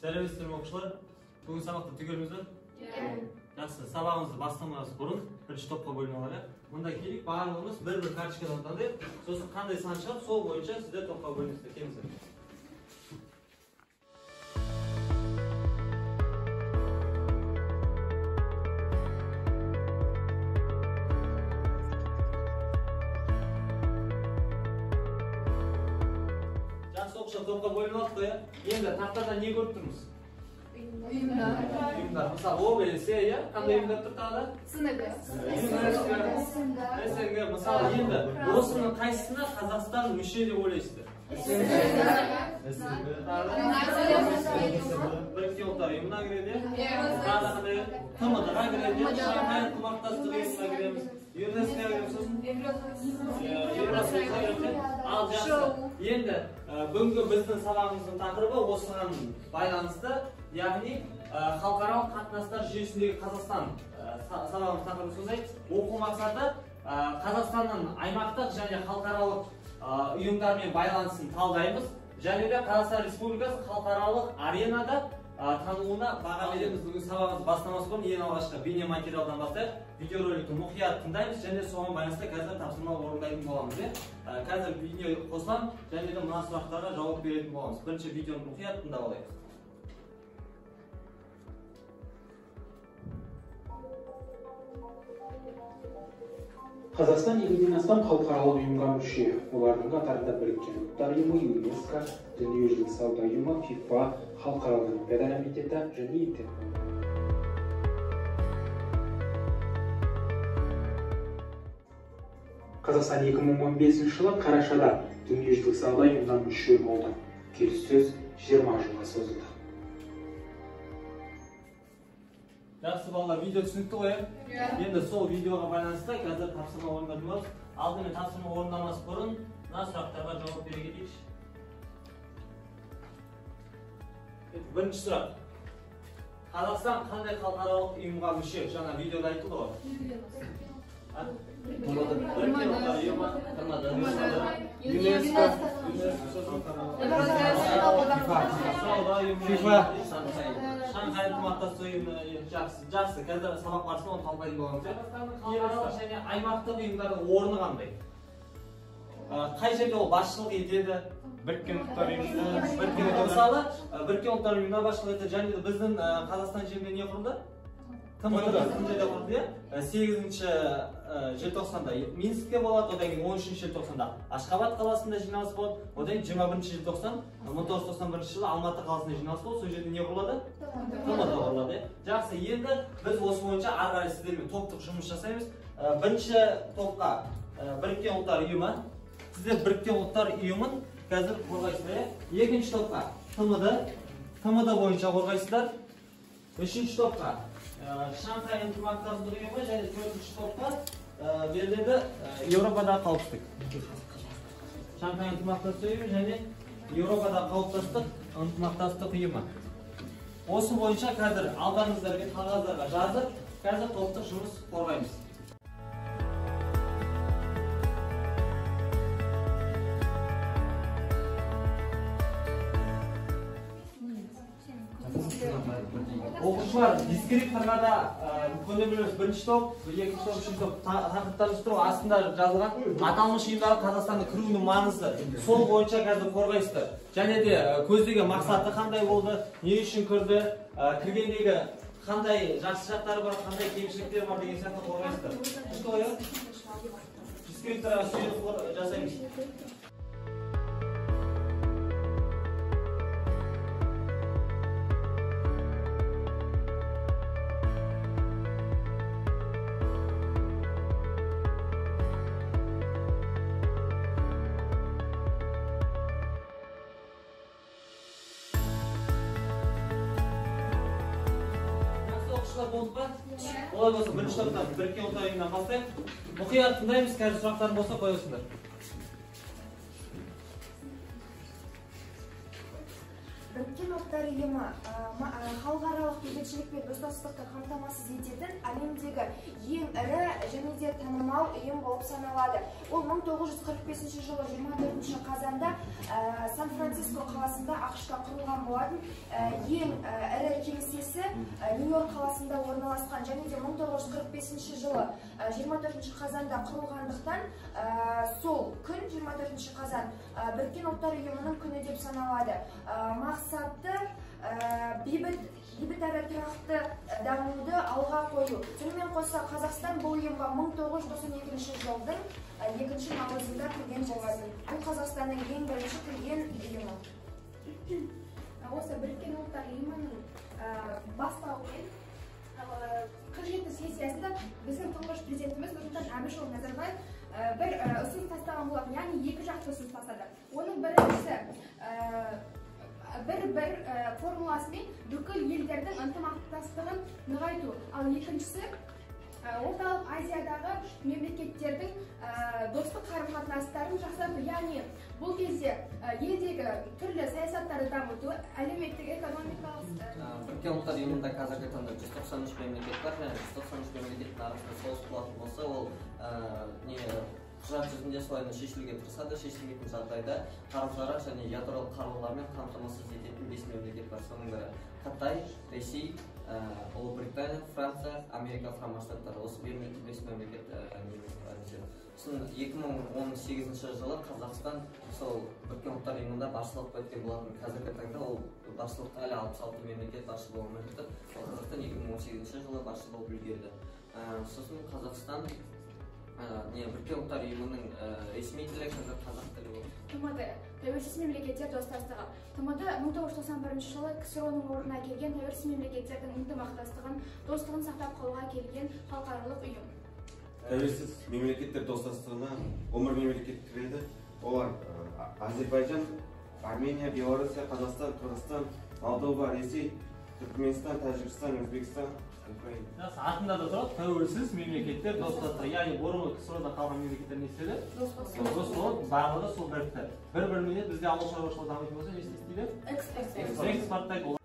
Сәлеметсіздер ме оқушылар? Бүгін сабақты түгелміз бе? Жақсы, сабағымызды бастамас бұрын бірінші топқа бөлініп алайық. Мұнда келейік, барлығымыз бір-бір карточкадан таңдайық. Сосын қандай сан шығады, сол бойынша сіздер топқа бөлінесіздер. Келіңіздер. Жақсы оқушылар, топқа бөлініп алдық қой, енді тақтада не көріп тұрмыз? Ұйымдар. Мысалы, О белесі, қандай ұйымдар тұр тағы да? СНГ. Мысалы, енді осының қайсысына Қазақстан мүше деп ойлайсыздар? Біріккен ұлттар ұйымына кіреді, ТМД-ға кіреді, Шанхай ынтымақтастық ұйымына кіреміз, ЮНЕСКО-ға кіреміз, сосын Еуросоюзға кіреміз. Ал жақсы, енді бүгінгі біздің сабағымыздың тақырыбы осыған байланысты, яғни халықаралық қатынастар жүйесіндегі Қазақстан сабағымыз тақырыбы сондай. Оқу мақсаты Қазақстанның аймақтық және халықаралық ұйымдармен байланысын талдаймыз, және де Қазақстан Республикасы халықаралық аренада танылуына баға береміз. Бүгін сабағымыз бастамас бұрын ең алғашқы бейне материалдан бастайық. Видеороликті мұқият тыңдаймыз және соған байланысты қазір тапсырма орындайтын боламыз. Қазір видео қосылам және де мына сұрақтарға жауап беретін боламыз. Бірінші видеоны мұқият тыңдап алайық. Қазақстан 50-ден астам халықаралық ұйымға мүше. Олардың қатарында Біріккен ұлттар ұйымы, ЮНЕСКО, Дүниежүзілік сауда ұйымы, ФИФА, Халықаралық олимпиада комитеті және Интерпол. Қазақстан 2015 жылы қарашада Дүниежүзілік сауда ұйымына мүше болды. Келіссөз 20 жылға созылды. Жақсы балалар, видео түсінікті ғой? Енді сол видеоға байланысты қазір тапсырма орындайтын боламыз. Алдымен тапсырма орындамас бұрын мына сұрақтарға жауап бере кетейікші. Бірінші сұрақ. Қазақстан қандай халықаралық ұйымға мүше? Жаңа видеода айтылды ғой. Біріккен ұлттар ұйымы, ЮНЕСКО, ФИФА, Шанхай ынтымақтастық ұйымы. Жақсы, қазір сабақ барысында оны талқылайтын боламыз. Халықаралық және аймақтық ұйымдардың орны қандай? Қай жерде ол басшылық етеді? Біріккен ұлттар ұйымында. Мысалы, Біріккен ұлттар ұйымында басшылық етеді, және де біздің Қазақстан жерінде не құрылды? ТМД құрылды, 8-ші желтоқсанда Минскте болады, одан кейін 13-ші желтоқсанда Ашхабад қаласында жиналыс болады, одан кейін 21-ші желтоқсан 1991 жылы Алматы қаласында жиналыс болады, сол жерде не құрылады? ТМД құрылады. Жақсы, енді біз осы бойынша ары қарай сіздермен топтық жұмыс жасаймыз. Бірінші топқа Біріккен ұлттар ұйымы, сіздер Біріккен ұлттар ұйымын қазір қорғайсыздар. Екінші топқа ТМД бойынша қорғайсыздар. Үшінші топқа Шанхай ынтымақтастық ұйымы және төртінші топқа беріледі Еуропадағы қауіпсіздік. Шанхай ынтымақтастық ұйымы және Еуропадағы ынтымақтастық ұйымы. Осы бойынша қазір алдарыңыздарga қағаздарға жазып, қазір топтық жұмыс қорғаймыз. Оқушылар, дискрипторға да көне білеміз бірінші топ, екінші топ, үшінші топ тақырыптарын тұру астында жазылған аталмыш ұйымдағы Қазақстанның кіруінің маңызы. Сол бойынша қазір қорғайсыздар. Және де көздеген мақсаты қандай болды, не үшін кірді, кіргендегі қандай жақсы жақтары бар, қандай кемшіліктері бар деген сияқты қорғайсыздар. Дискрипторға сүйеніп жасаймыз. Болды ба? Олай болса, бірінші топтан Біріккен ұлттар ұйымынан бастайық. Мұқият тыңдаймыз, қазір сұрақтарың болса қойыңыздар. Біріккен ұлттар ұйымы халықаралық бейбітшілік пен достастықты қамтамасыз ететін әлемдегі ең ірі және де танымал ұйым болып саналады. Ол 1945 жылы 24 қазанда Сан-Франциско Сан-Франциско қаласында ақш-та құрылған болатын. Ең ірі кеңсесі Нью-Йорк қаласында орналасқан және де 1945 жылы 24 қазанда құрылғандықтан сол күн 24 қазан Біріккен ұлттар ұйымының күні деп саналады. Мақсаты бейбіт әрі тұрақты дамуды алға қою. Сонымен қоса Қазақстан бұл ұйымға 1992 жылдың 2 наурызында кірген болатын. Бұл Қазақстанның ең бірінші кірген ұйымы. Осы Біріккен ұлттар ұйымының басталуымен 47 сессиясында біздің тұңғыш президентіміз Нұрсұлтан Әбішұлы Назарбаев бір ұсыныс тастаған болатын, яғни екі жақты ұсыныс тастады. Оның біріншісі бір формуласымен бүкіл елдердің ынтымақтастығын нығайту, ал екіншісі Орталық Азиядағы мемлекеттердің достық қарым-қатынастарын жақсарту, яғни бұл кезде елдегі түрлі саясаттарды дамыту, әлеуметтік, экономикалық. Біріккен ұлттар ұйымында қазіргі таңда 193 мемлекет бар, және 193 мемлекеттің арасында соғыс болатын болса, ол құжат жүзінде солайынан шешілуге тырысады. Шешілмейтін жағдайда қару-жарақ және ядролық қарулармен қамтамасыз ететін 5 мемлекет бар. Соның бірі Қытай, Ресей, Ұлыбритания, Франция, Америка құрама штаттары. Осы 5 мемлекет. Сосын 2018 жылы Қазақстан сол Біріккен ұлттар ұйымында басшылық еткен болатын. Қазіргі таңда ол басшылықта әлі 66 мемлекет басшы болуы мүмкін. Қазақстан 2018 жылы басшы болып үлгерді. Сосын Қазақстан Біріккен ұлттар ұйымының ресми тілі қазақ тілі болды. ТМД тәуелсіз мемлекеттер достастығы. ТМД 1991 жылы КСРО-ның орнына келген тәуелсіз мемлекеттердің ынтымақтастығын, достығын сақтап қалуға келген халықаралық ұйым. Тәуелсіз мемлекеттер достастығына 11 мемлекет кіреді. Олар Азербайжан, Армения, Белоруссия, Қазақстан, Қырғызстан, Молдова, Ресей, Түркменстан, Тәжікстан, Өзбекстан, Украина. Артында да тұрады тәуелсіз мемлекеттер достастығы. Яғни бұрынғы КСРО-да қалған мемлекеттер не істеді? Дос болып, барлығы сол бірікті. Бір-бірімен бізде ауыл шаруашылығы дамитын болса, не істейді? Экспорттайды.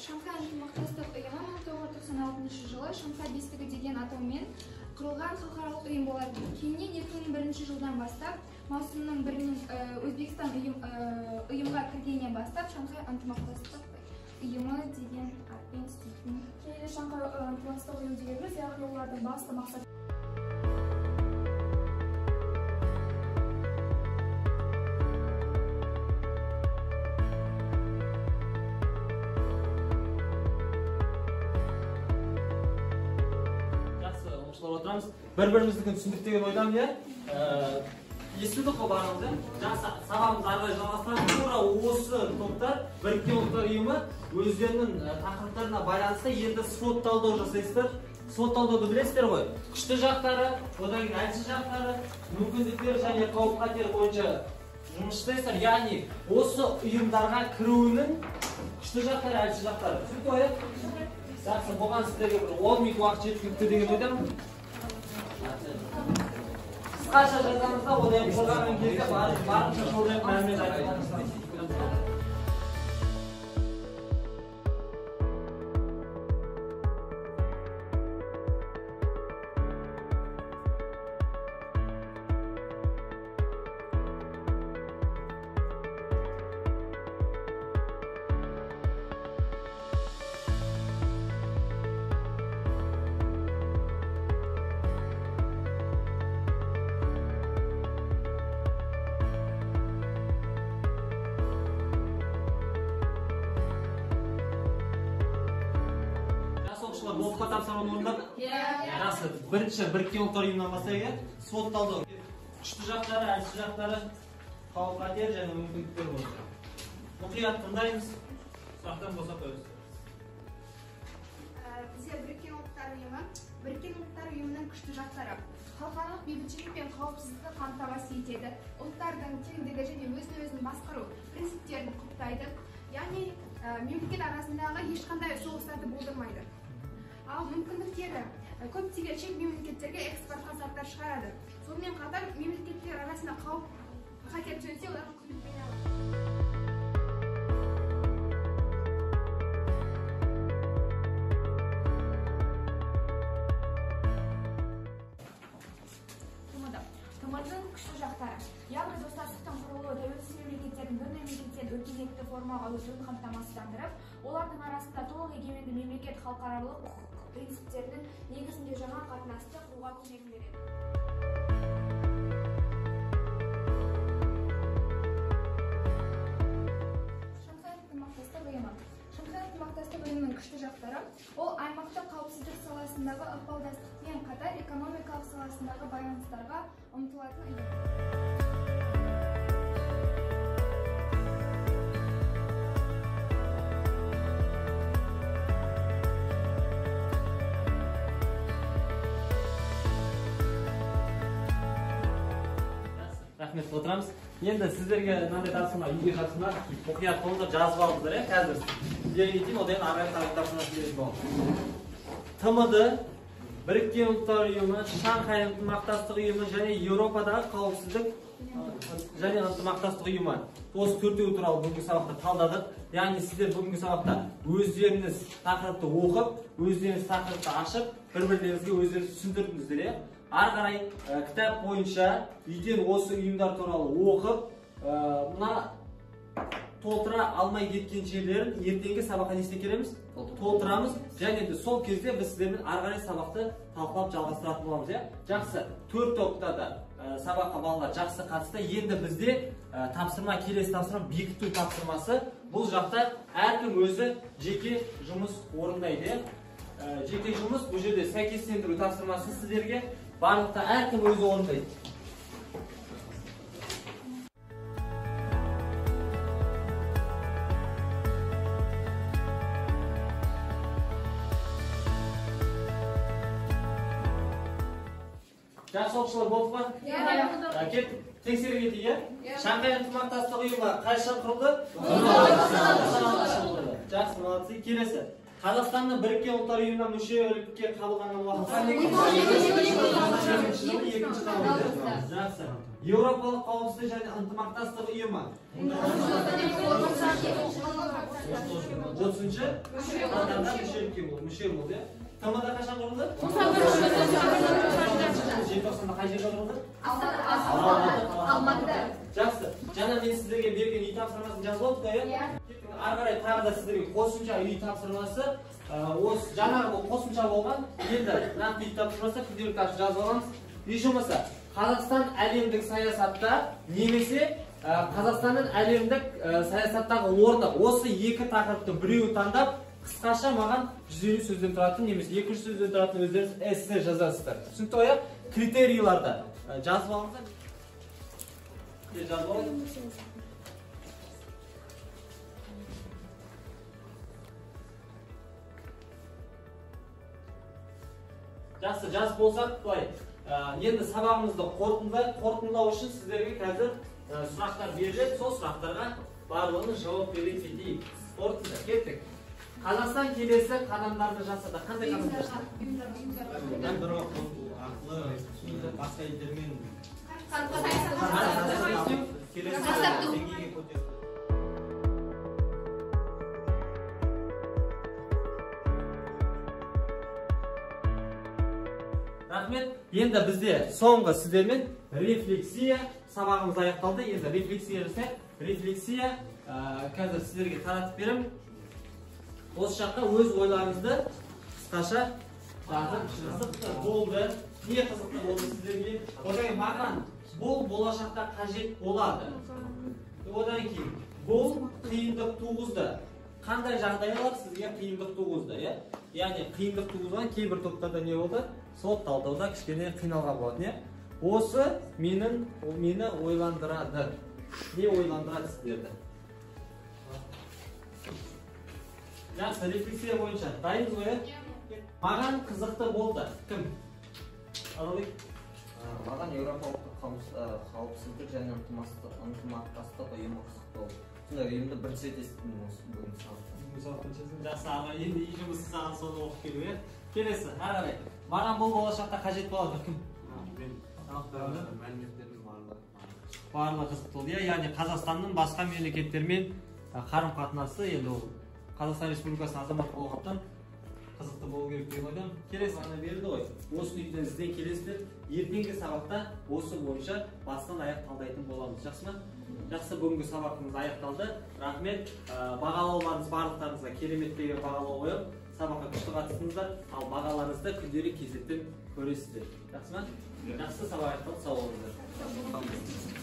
Шанхай ынтымақтастық ұйымы 1996 жылы Шанхай бестігі деген атаумен құрылған халықаралық ұйым болады. Кейіннен 2001 жылдан бастап, маусымның 1-нен Өзбекстан ұйымға кіргеннен бастап Шанхай ынтымақтастық ұйымы деген атпен істейтін. Кейде Шанхай ынтымақтастық ұйымы дегеніміз, яғни олардың басты мақсаты отырамыз. Бір-біріміздікін түсіндік деген ойдамын, иә? Естілдік қой барымыз, жақсы, сабағымыз ары қарай жалғастырады. Тура осы топтар Біріккен ұлттар ұйымы өздерінің тақырыптарына байланысты енді SWOT талдау жасайсыздар. SWOT талдауды білесіздер ғой. Күшті жақтары, одан кейін әлсіз жақтары, мүмкіндіктер және қауіп-қатер бойынша жұмыс жасайсыздар. Яғни осы ұйымдарға кіруінің күшті жақтары, әлсіз жақтары. Түсінікті ғой? Жақсы, бұған сіздерге бір 10 минут уақыт жеткілікті деген ойдамын. Қысқаша жазамызда, одан programның кезде барынша жолдайық мәлімет айтамыз. Оқуға тапсырған орындап? Жақсы. Бірінші Біріккен ұлттар ұйымынан бастайық. SWOT талдау. Күшті жақтары, әлсіз жақтары, қауіп-қатер және мүмкіндіктер бойынша. Мұқият тыңдаймыз. Сұрақтан болса қойыңыз. Бізде Біріккен ұлттар ұйымының күшті жақтары. Халықаралық бейбітшілік пен қауіпсіздікті қамтамасыз етеді. Ұлттардың теңдігі және өзін-өзін басқару принциптерін құптайды. Яғни мемлекет арасындағы ешқандай соғыстарды болдырмайды. Ал мүмкіндіктері көптеген шет мемлекеттерге экспортқа заттар шығарады. Сонымен қатар мемлекеттер арасында қауіп-қатер төнсе, оларға көмектесе алады. күшті жақтары. Яғни достастықтың құрылуы тәуелсіз мемлекеттердің бір мемлекеттен өркениетті формаға өтуін қамтамасыздандырып, олардың арасында толық егеменді мемлекет халықаралық құқық принциптерінің негізінде жаңа қатынасты құруға көмегін береді. Ұйымның күшті жақтары, ол аймақтық қауіпсіздік саласындағы ықпалдастықпен қатар экономикалық саласындағы байланыстарға ұмтылатын ұйым. Рахмет отырамыз. Енді сіздерге мынандай тапсырма үйге тапсырма мұқият қолда жазып алыңыздар, қазір сіздерге айтайын, одан арай тапсырма беретін боламын. ТМД, Біріккен ұлттар ұйымы, Шанхай ынтымақтастық ұйымы және Еуропадағы қауіпсіздік және ынтымақтастық ұйымы. Осы төртеуі туралы бүгінгі сабақта талдадық. Яғни сіздер бүгінгі сабақта өздеріңіз тақырыпты оқып, өздеріңіз тақырыпты ашып, бір-бірлеріңізге өздеріңіз түсіндірдіңіздер. Ары қарай кітап бойынша үйден осы ұйымдар туралы оқып, мына толтыра алмай кеткен жерлерін ертеңгі сабаққа не істей келеміз? Толтырамыз. Және де сол кезде біз сіздермен ары қарай сабақты талқылап жалғастыратын боламыз. Жақсы, 4 топта да сабаққа балалар жақсы қатысты. Енді бізде тапсырма, келесі тапсырма бекіту тапсырмасы. Бұл жақта әркім өзі жеке жұмыс орындайды. Жеке жұмыс бұл жерде сәйкестендіру тапсырмасы сіздерге барлықта әркім өзі орындайды. Жақсы оқушылар болды ма? Кет, тексере кетейік, Шанхай ынтымақтастық ұйымы қай жылы құрылды? Жақсы, молодцы. Келесі. Қазақстанның Біріккен ұлттар ұйымына мүшелікке қабылданған уақыты? Жақсы. Еуропалық қауіпсіздік және ынтымақтастық ұйымы? 30-шы? Мүше болды. ТМД қашан құрылды? Желтоқсанда қай жерде құрылды? Алматыда. Жақсы. Жаңа мен сіздерге берген үй тапсырмасын жазып алдық қой, ары қарай тағы да сіздерге қосымша үй тапсырмасы, осы жаңағы қосымша болған, енді нақты үй тапсырмасы күнделікті ашып жазып аламыз. Үй жұмысы. Қазақстан әлемдік саясатта немесе Қазақстанның әлемдік саясаттағы орны. Осы екі тақырыптың біреуін таңдап, қысқаша маған 150 сөзден тұратын немесе 200 сөзден тұратын өздеріңіз эссе жазасыздар. Түсінікті ғой? Критерийларды жазып алыңыздар. Жазып алыңыз. Жақсы, жазып болсақ, былай. Енді сабағымызды қорытындылау үшін сіздерге қазір сұрақтар беріледі. Сол сұрақтарға барлығын жауап бере кетейік. Қорытынды, кеттік. Қазақстан келесі қадамдарды жасады. Қандай қадамдар? Ұйымдастыру арқылы басқа елдермен деңгейге көтеру. Рахмет. Енді бізде соңғы сіздермен рефлексия сабағымыз аяқталды. Енді рефлексия жасайық. Рефлексия қазір сіздерге таратып беремін. Осы жақта өз ойларыңызды қысқаша жазып, қызықты болды, не қызықты болды сіздерге. Одан маған бұл болашақта қажет болады. Одан кейін бұл қиындық туғызды. Қандай жағдайлар сізге қиындық туғызды? Яғни қиындық туғызған кейбір топтарда не болды? Сол талдауда кішкене қиналған болады. Осы мені ойландырады. Не ойландырады сіздерді? Жақсы, рефлексия бойынша дайынбыз ғой? Маған қызықты болды. Кім? Аралбек? Маған Еуропалық қауіпсіздік және ынтымақтастық ұйымы қызық болды. Сондай ұйымды бірінші рет естідім бүгінгі сабақта. Жақсы, аға, енді үй жұмысы саған соны оқып келу. Келесі, ары қарай. Маған бұл болашақта қажет болады. Кім? Мәліметтердің барлығы қызықты болды. Яғни Қазақстанның басқа мемлекеттермен қарым-қатынасы, енді ол Қазақстан Республикасының азаматы болғандықтан қызықты болу керек деген ойдамын. Келесі ғана берілді ғой. Осыны үйден ізден келесіздер. Ертеңгі сабақта осы бойынша бастан аяқ талдайтын боламыз. Жақсы ма? Жақсы, бүгінгі сабағымыз аяқталды. Рахмет. Бағалауларыңыз барлықтарыңызға керемет деген бағалау қойып, сабаққа күшті қатыстыңыздар. Ал бағаларыңызды күнделік кезектен көресіздер. Жақсы ма? Жақсы, сабақ аяқталды. Сау болыңыздар.